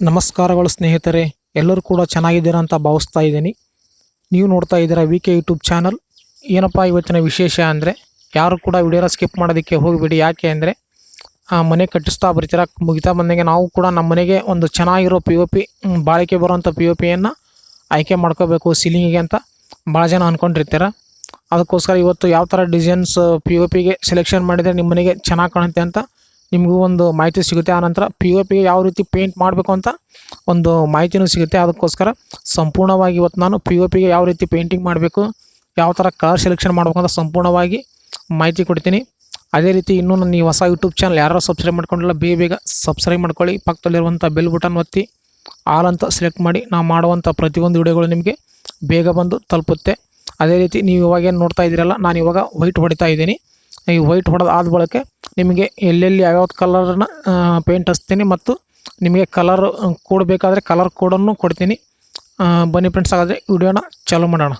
ನಮಸ್ಕಾರಗಳು ಸ್ನೇಹಿತರೆ, ಎಲ್ಲರೂ ಕೂಡ ಚೆನ್ನಾಗಿದ್ದೀರಾ ಅಂತ ಭಾವಿಸ್ತಾ ಇದ್ದೀನಿ. ನೀವು ನೋಡ್ತಾ ಇದ್ದೀರಾ ಕೆ ಯೂಟ್ಯೂಬ್ ಚಾನಲ್. ಏನಪ್ಪ ಇವತ್ತಿನ ವಿಶೇಷ ಅಂದರೆ, ಯಾರು ಕೂಡ ವಿಡಿಯೋನ ಸ್ಕಿಪ್ ಮಾಡೋದಕ್ಕೆ ಹೋಗಿಬಿಡಿ. ಯಾಕೆ ಅಂದರೆ ಮನೆ ಕಟ್ಟಿಸ್ತಾ ಬರ್ತೀರಾ, ಮುಗಿತಾ ಬಂದಂಗೆ ನಾವು ಕೂಡ ನಮ್ಮ ಮನೆಗೆ ಒಂದು ಚೆನ್ನಾಗಿರೋ POP ಬಾಳಿಕೆ ಬರೋವಂಥ POPಯನ್ನು ಆಯ್ಕೆ ಮಾಡ್ಕೋಬೇಕು ಸೀಲಿಂಗಿಗೆ ಅಂತ ಭಾಳ ಜನ ಅಂದ್ಕೊಂಡಿರ್ತೀರ. ಅದಕ್ಕೋಸ್ಕರ ಇವತ್ತು ಯಾವ ಥರ ಡಿಸೈನ್ಸ್ POPಗೆ ಸೆಲೆಕ್ಷನ್ ಮಾಡಿದರೆ ನಿಮ್ಮ ಮನೆಗೆ ಚೆನ್ನಾಗಿ ಕಾಣುತ್ತೆ ಅಂತ ನಿಮಗೂ ಒಂದು ಮಾಹಿತಿ ಸಿಗುತ್ತೆ. ಆನಂತರ POPಗೆ ಯಾವ ರೀತಿ ಪೇಂಟ್ ಮಾಡಬೇಕು ಅಂತ ಒಂದು ಮಾಹಿತಿನೂ ಸಿಗುತ್ತೆ. ಅದಕ್ಕೋಸ್ಕರ ಸಂಪೂರ್ಣವಾಗಿ ಇವತ್ತು ನಾನು POPಗೆ ಯಾವ ರೀತಿ ಪೇಂಟಿಂಗ್ ಮಾಡಬೇಕು, ಯಾವ ಥರ ಕಲರ್ ಸೆಲೆಕ್ಷನ್ ಮಾಡಬೇಕು ಅಂತ ಸಂಪೂರ್ಣವಾಗಿ ಮಾಹಿತಿ ಕೊಡ್ತೀನಿ. ಅದೇ ರೀತಿ ಇನ್ನೂ ನನ್ನ ಈ ಹೊಸ ಯೂಟ್ಯೂಬ್ ಚಾನಲ್ ಯಾರು ಸಬ್ಸ್ಕ್ರೈಬ್ ಮಾಡ್ಕೊಂಡಿಲ್ಲ, ಬೇಗ ಸಬ್ಸ್ಕ್ರೈಬ್ ಮಾಡ್ಕೊಳ್ಳಿ. ಪಕ್ಕದಲ್ಲಿರುವಂಥ ಬೆಲ್ ಬಟನ್ ಒತ್ತಿ ಆಲ್ ಅಂತ ಸೆಲೆಕ್ಟ್ ಮಾಡಿ ನಾವು ಮಾಡುವಂಥ ಪ್ರತಿಯೊಂದು ವಿಡಿಯೋಗಳು ನಿಮಗೆ ಬೇಗ ಬಂದು ತಲುಪುತ್ತೆ. ಅದೇ ರೀತಿ ನೀವು ಇವಾಗೇನು ನೋಡ್ತಾ ಇದ್ದೀರಲ್ಲ, ನಾನು ಇವಾಗ ವೈಟ್ ಹೊಡಿತಾ ಇದ್ದೀನಿ. ಈ ವೈಟ್ ಹೊಡೆದ ಆದ ಬಳಿಕ ನಿಮಗೆ ಎಲ್ಲೆಲ್ಲಿ ಯಾವ್ಯಾವ ಕಲರನ್ನು ಪೇಂಟ್ ಹಚ್ತೀನಿ ಮತ್ತು ನಿಮಗೆ ಕಲರ್ ಕೋಡ್ ಬೇಕಾದರೆ ಕಲರ್ ಕೋಡನ್ನು ಕೊಡ್ತೀನಿ. ಬನ್ನಿ ಫ್ರೆಂಡ್ಸ್, ಹಾಗಾದರೆ ವಿಡಿಯೋನ ಚಾಲೂ ಮಾಡೋಣ.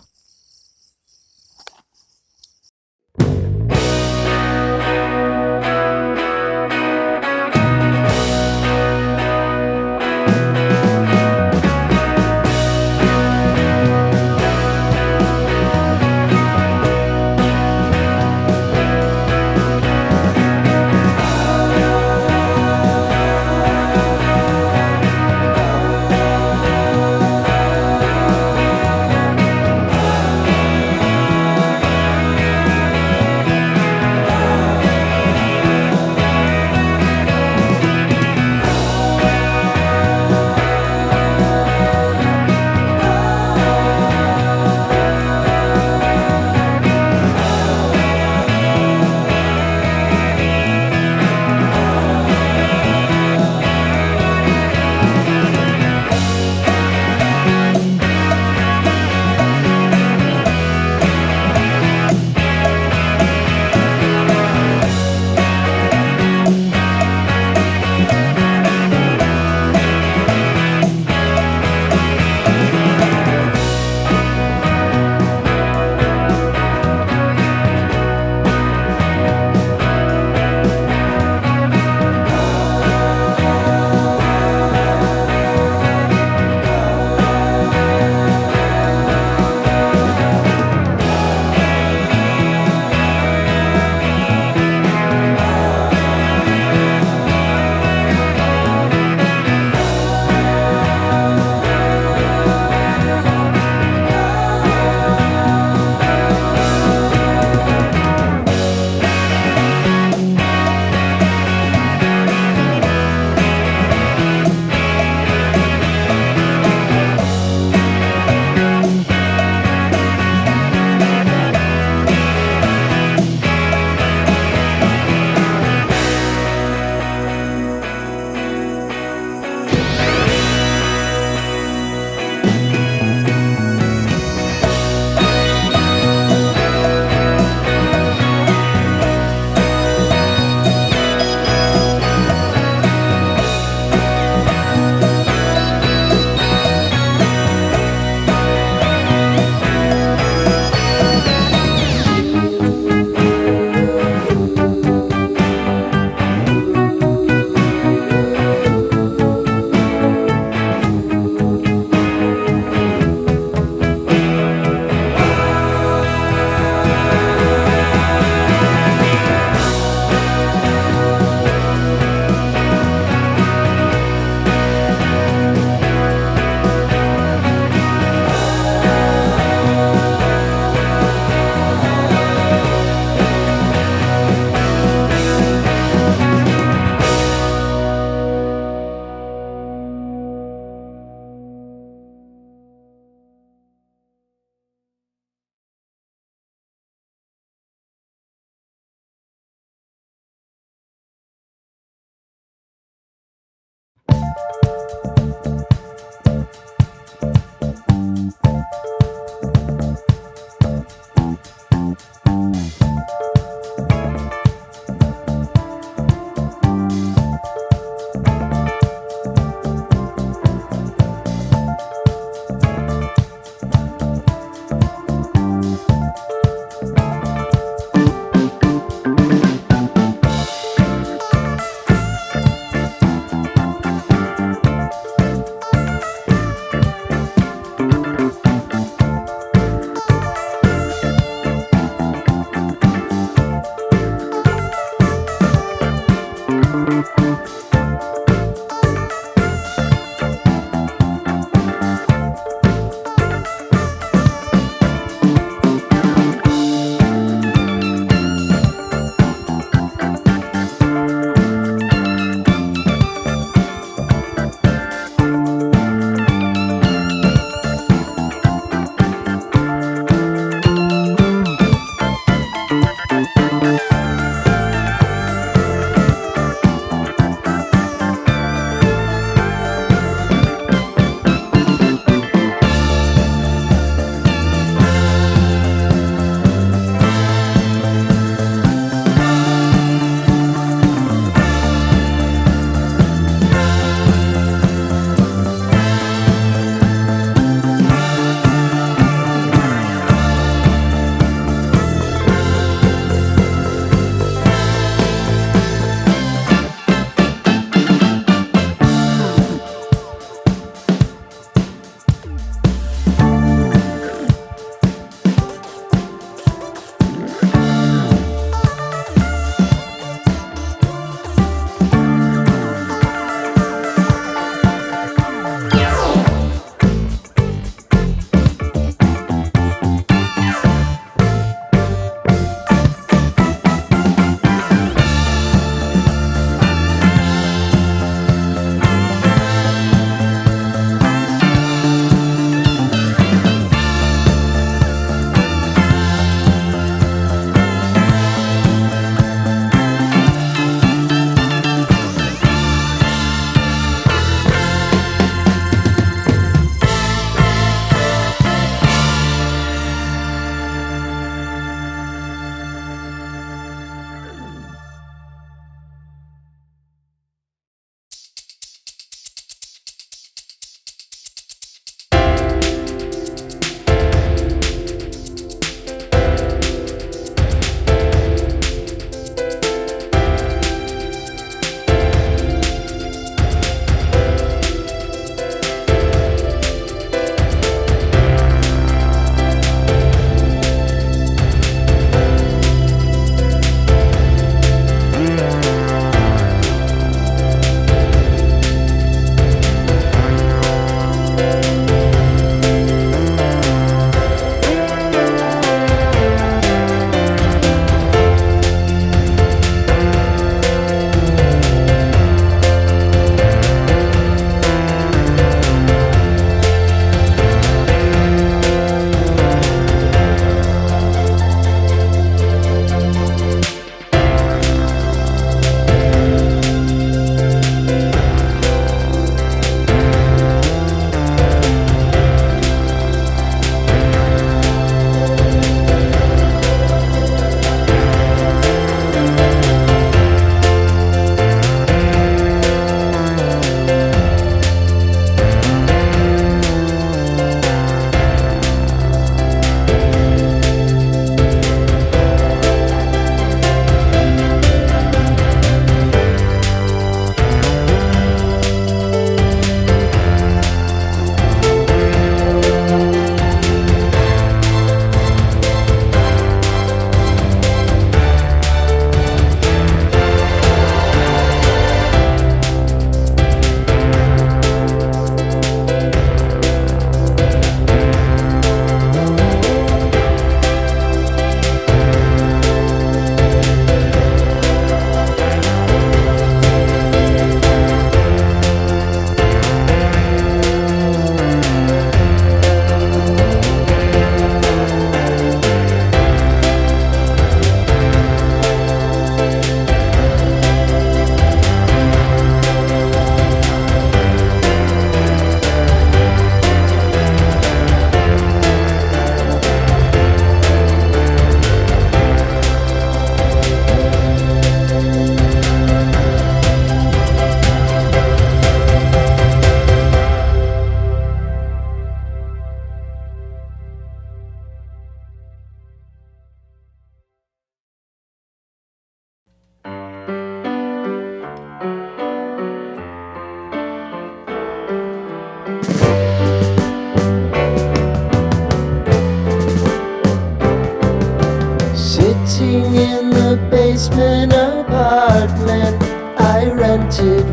basement apartment I rented